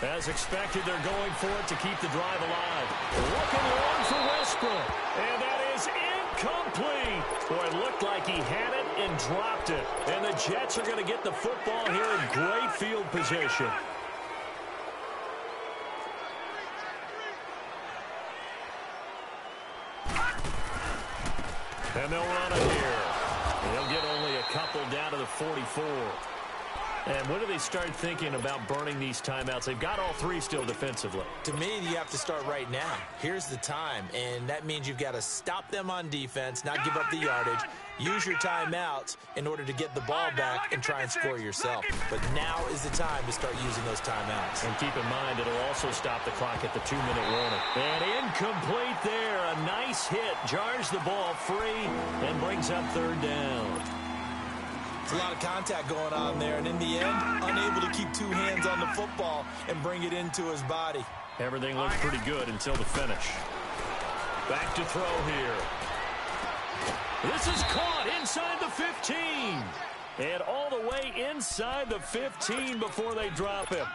As expected, they're going for it to keep the drive alive. Looking long for Westbrook, and that is incomplete. Boy, it looked like he had it and dropped it. And the Jets are going to get the football here in great field position. And they'll run it here. They'll get only a couple down to the 44. And when do they start thinking about burning these timeouts? They've got all 3 still defensively. To me, you have to start right now. Here's the time, and that means you've got to stop them on defense, not give up the yardage, use your timeouts in order to get the ball back and try and score yourself. But now is the time to start using those timeouts. And keep in mind, it'll also stop the clock at the 2-minute warning. And incomplete there. A nice hit. Jars the ball free and brings up 3rd down. It's a lot of contact going on there, and in the end, unable to keep 2 hands on the football and bring it into his body. Everything looks pretty good until the finish. Back to throw here. This is caught inside the 15. And all the way inside the 15 before they drop him.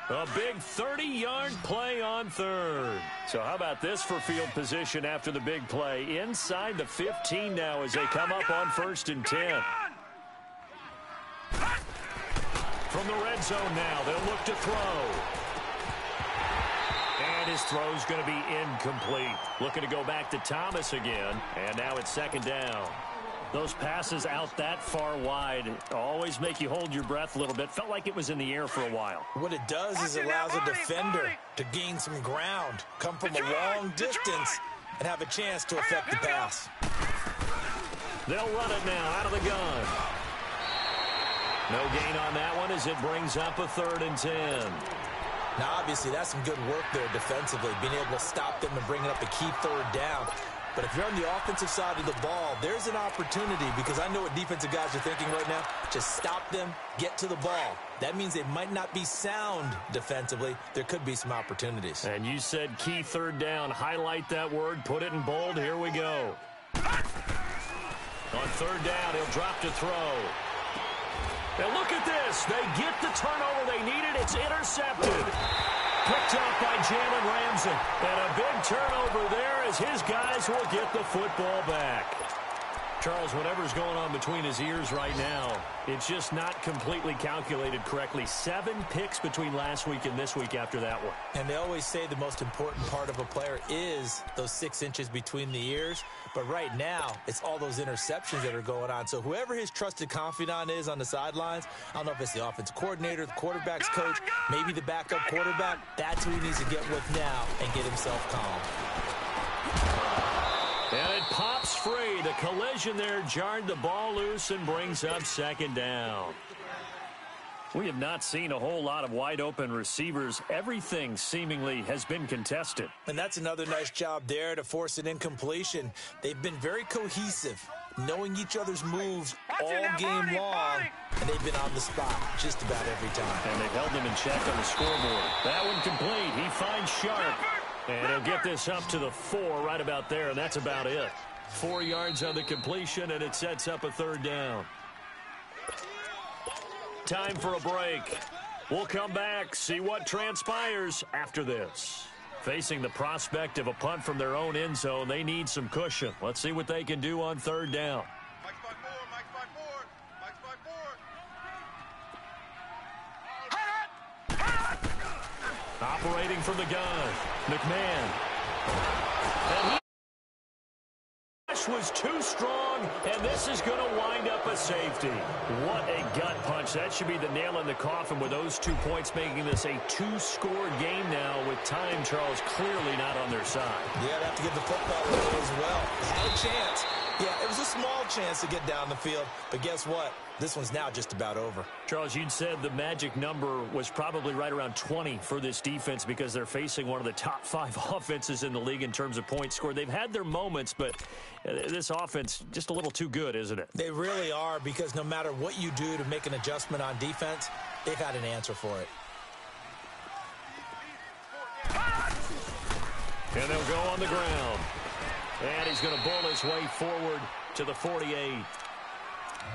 A big 30-yard play on 3rd. So how about this for field position after the big play? Inside the 15 now as they come up on 1st and 10. From the red zone now, they'll look to throw. And his throw's going to be incomplete. Looking to go back to Thomas again. And now it's 2nd down. Those passes out that far wide always make you hold your breath a little bit. Felt like it was in the air for a while. What it does is it allows a defender to gain some ground, come from a long distance, and have a chance to affect the pass. They'll run it now out of the gun. No gain on that one as it brings up a 3rd and 10. Now, obviously, that's some good work there defensively, being able to stop them and bring up a key 3rd down. But if you're on the offensive side of the ball, there's an opportunity, because I know what defensive guys are thinking right now. Just stop them, get to the ball. That means they might not be sound defensively. There could be some opportunities. And you said key 3rd down. Highlight that word. Put it in bold. Here we go. On 3rd down, he'll drop to throw. And look at this. They get the turnover they needed. It's intercepted. Picked up by Jalen Ramsey. And a big turnover there as his guys will get the football back. Charles, whatever's going on between his ears right now, it's just not completely calculated correctly. 7 picks between last week and this week after that one. And they always say the most important part of a player is those 6 inches between the ears. But right now, it's all those interceptions that are going on. So whoever his trusted confidant is on the sidelines, I don't know if it's the offensive coordinator, the quarterback's coach, maybe the backup quarterback, that's who he needs to get with now and get himself calm. And it pops free. The collision there jarred the ball loose and brings up 2nd down. We have not seen a whole lot of wide-open receivers. Everything seemingly has been contested. And that's another nice job there to force an incompletion. They've been very cohesive. knowing each other's moves all game long, and they've been on the spot just about every time. And they've held him in check on the scoreboard. That one complete. He finds Sharp. And he'll get this up to the 4 right about there, and that's about it. 4 yards on the completion, and it sets up a third down. Time for a break. We'll come back, see what transpires after this. Facing the prospect of a punt from their own end zone, they need some cushion. Let's see what they can do on third down. Mike's by 4, Mike's by 4, Mike's by 4. Operating from the gun, McMahon. And he was too strong, and this is going to wind up a safety. What a gut punch. That should be the nail in the coffin with those 2 points, making this a 2-score game now with time, Charles, clearly not on their side. Yeah, they have to give the football away as well. Had a chance. Yeah, it was a small chance to get down the field, but guess what? This one's now just about over. Charles, you'd said the magic number was probably right around 20 for this defense because they're facing one of the top 5 offenses in the league in terms of points scored. They've had their moments, but this offense just a little too good, isn't it? They really are, because no matter what you do to make an adjustment on defense, they've had an answer for it. And they'll go on the ground. And he's going to bull his way forward to the 48.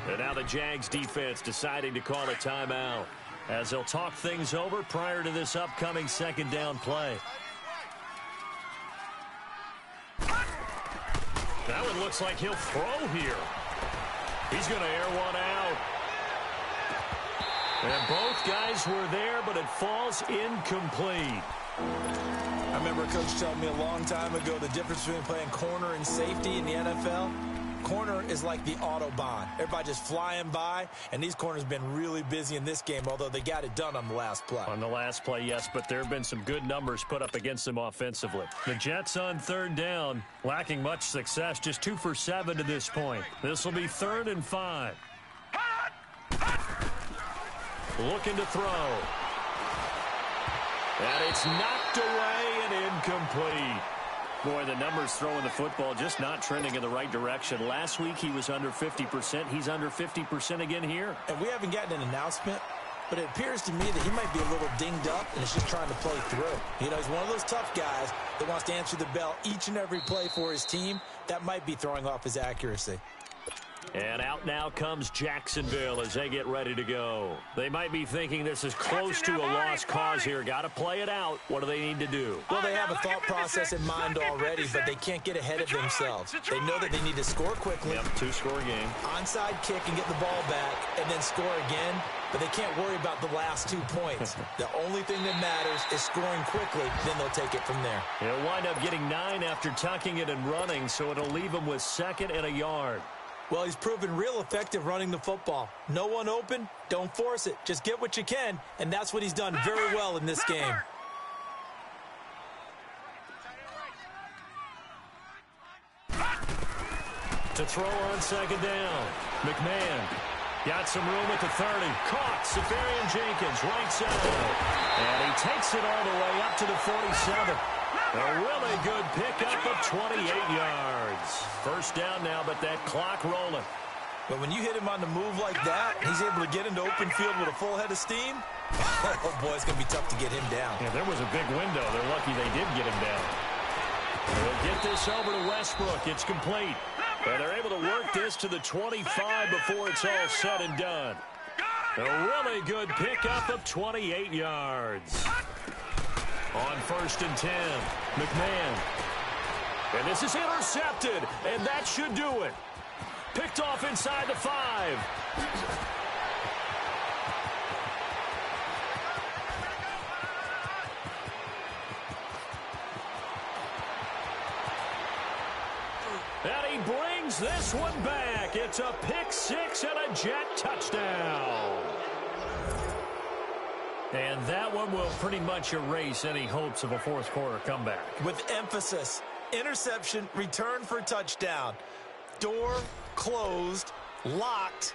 And now the Jags defense deciding to call a timeout as they'll talk things over prior to this upcoming second down play. That one looks like he'll throw here. He's going to air one out. And both guys were there, but it falls incomplete. I remember a coach telling me a long time ago the difference between playing corner and safety in the NFL. Corner is like the Autobahn. Everybody just flying by, and these corners have been really busy in this game, although they got it done on the last play. On the last play, yes, but there have been some good numbers put up against them offensively. The Jets on third down, lacking much success, just 2 for 7 to this point. This will be 3rd and 5. Looking to throw. And it's knocked away and incomplete. Boy, the numbers throwing the football just not trending in the right direction. Last week he was under 50%. He's under 50% again here. And we haven't gotten an announcement, but it appears to me that he might be a little dinged up and is just trying to play through. You know, he's one of those tough guys that wants to answer the bell each and every play for his team. That might be throwing off his accuracy. And out now comes Jacksonville as they get ready to go. They might be thinking this is close to a lost cause here. Got to play it out. What do they need to do? Well, they have a thought process in mind already, but they can't get ahead of themselves. They know that they need to score quickly. Yep, 2-score game. Onside kick and get the ball back and then score again, but they can't worry about the last 2 points. The only thing that matters is scoring quickly, then they'll take it from there. He'll wind up getting 9 after tucking it and running, so it'll leave him with 2nd and a yard. Well, he's proven real effective running the football. No one open, don't force it. Just get what you can, and that's what he's done very well in this game. To throw on 2nd down, McMahon got some room at the 30. Caught Safarian Jenkins, right side. And he takes it all the way up to the 47. A really good pickup of 28 yards. First down now, but that clock rolling. But when you hit him on the move like that, he's able to get into open field with a full head of steam. Oh, boy, it's going to be tough to get him down. Yeah, there was a big window. They're lucky they did get him down. They'll get this over to Westbrook. It's complete. And they're able to work this to the 25 before it's all said and done. A really good pickup of 28 yards. On 1st and 10, McMahon. And this is intercepted, and that should do it. Picked off inside the 5. And he brings this one back. It's a pick 6 and a Jet touchdown. And that one will pretty much erase any hopes of a 4th quarter comeback. With emphasis, interception, return for touchdown. Door closed, locked.